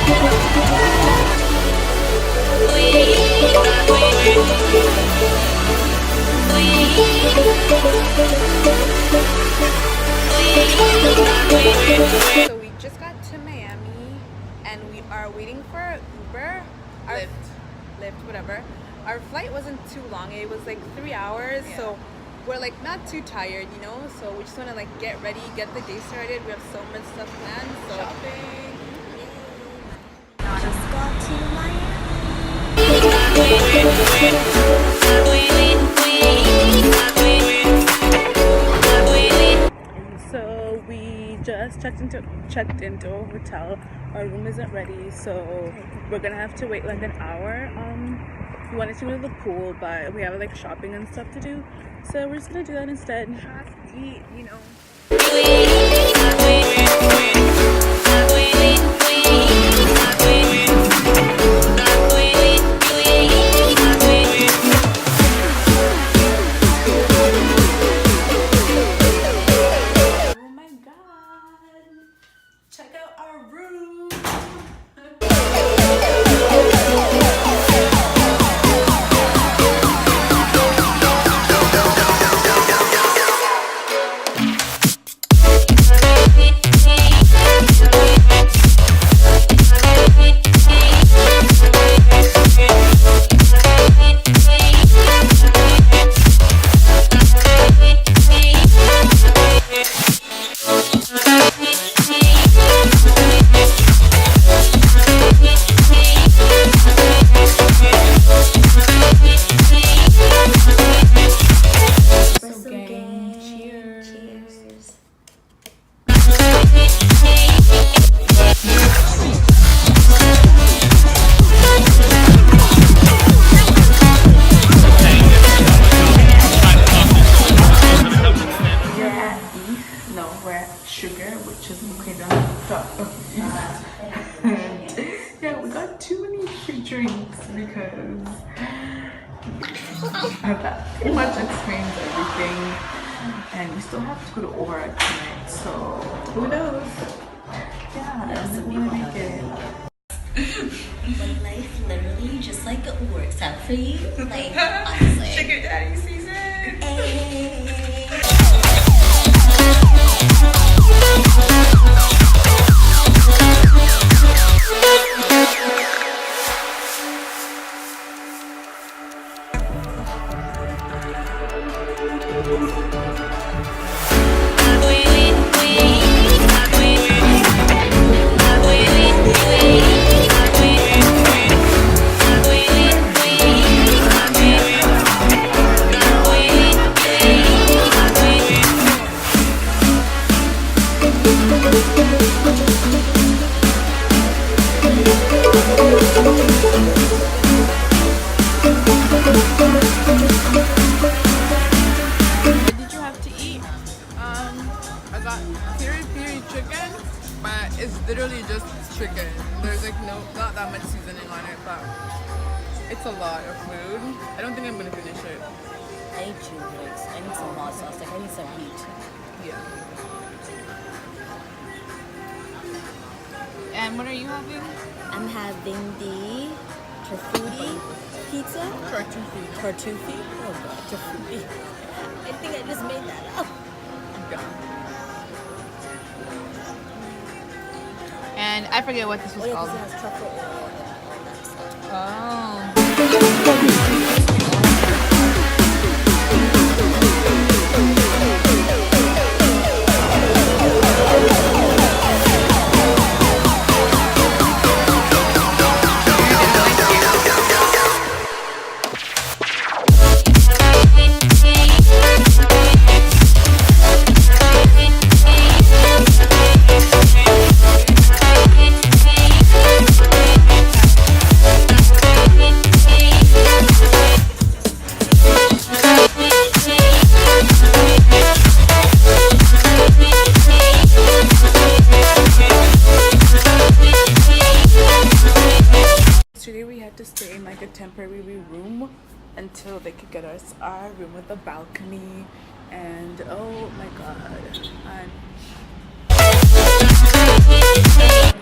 So we just got to Miami and we are waiting for Uber. Lyft, whatever. Our flight wasn't too long. It was like 3 hours. Yeah. So we're like not too tired, you know? So we just want to like get ready, get the day started. We have so much stuff planned. So shopping. Just got to Miami. So we just checked into a hotel. Our room isn't ready, so we're gonna have to wait like an hour. We wanted to go to the pool, but we have like shopping and stuff to do, so we're just gonna do that instead. Eat, you know. Because that pretty much explains everything, and we still have to go to Aura tonight, so who knows? Yeah, we're gonna make it. When life literally just like works out for you, like honestly. Sugar daddy season. Hey. Literally just chicken. There's like not that much seasoning on it, but it's a lot of food. I don't think I'm gonna finish it. I need 2 plates. I need some hot sauce. Like I need some heat. Yeah. And what are you having? I'm having the tartuffe pizza. Tartuffe? Oh god, tartuffe. I think I just made that up. Yeah. And I forget what this was called. It has truffle oil and that stuff. Oh. Today we had to stay in like a temporary room until they could get us our room with a balcony, and oh my god, I'm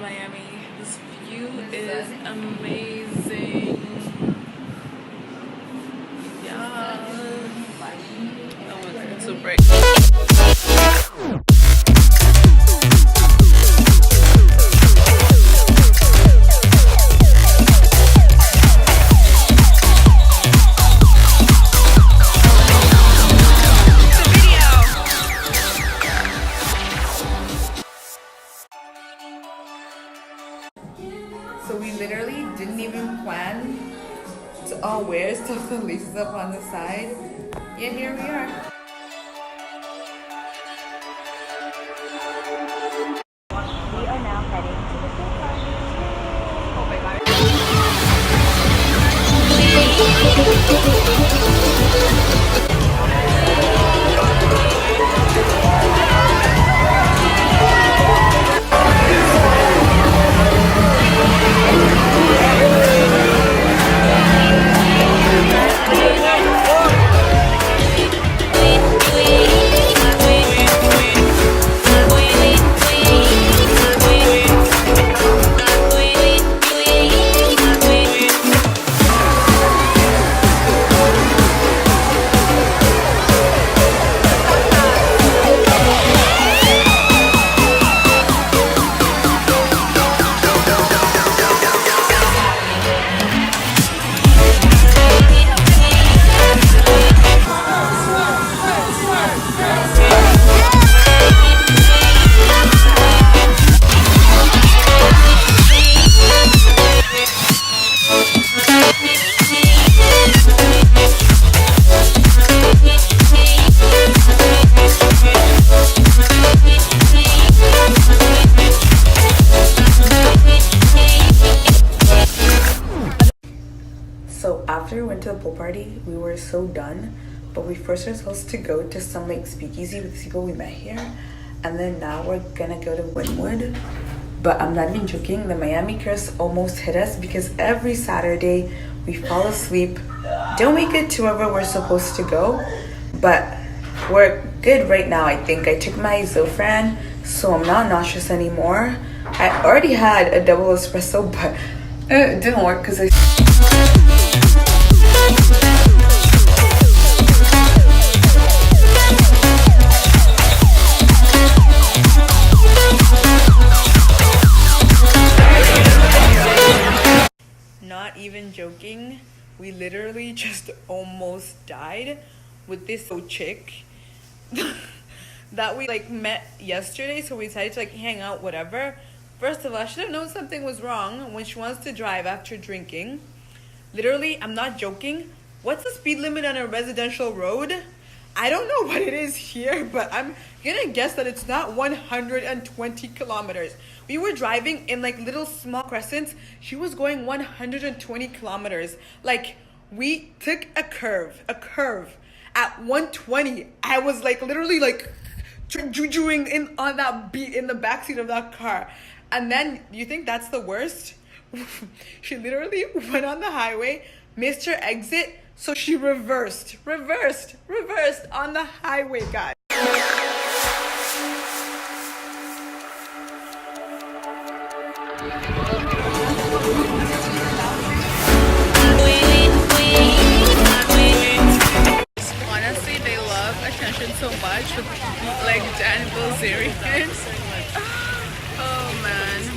Miami. This view is amazing. Yeah. Oh my god, it's so bright. So we literally didn't even plan to all wear stuff that laces up on the side. Yeah, here we are. We are now heading to the pool party. Oh my god. So after we went to the pool party, we were so done, but we forced ourselves to go to some like speakeasy with people we met here, and then now we're gonna go to Wynwood. But I'm not even joking, the Miami curse almost hit us because every Saturday we fall asleep, don't make it to wherever we're supposed to go, but we're good right now. I think I took my Zofran, so I'm not nauseous anymore. I already had a double espresso, but it didn't work because I not even joking, we literally just almost died with this chick that we like met yesterday, so we decided to like hang out, whatever. First of all, I should have known something was wrong when she wants to drive after drinking. Literally, I'm not joking. What's the speed limit on a residential road? I don't know what it is here, but I'm gonna guess that it's not 120 kilometers. We were driving in like little small crescents. She was going 120 kilometers. Like, we took a curve at 120. I was like literally like jujuing in on that beat in the backseat of that car. And then you think that's the worst? She literally went on the highway, missed her exit, so she reversed on the highway, guys. Honestly, they love attention so much with like Jan Bilzerian. Oh man.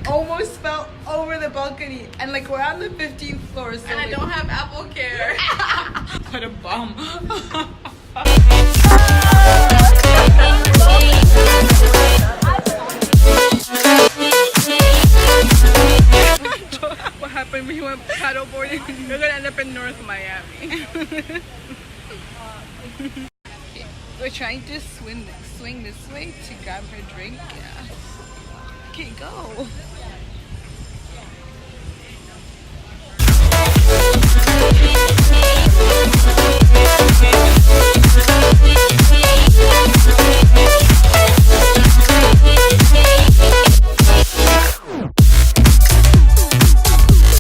almost fell over the balcony, and like we're on the 15th floor, so and I don't have Apple Care. What a bum. What happened? We went paddleboarding. We're gonna end up in North Miami. We're trying to swing this way to grab her drink. Yeah. Okay, go.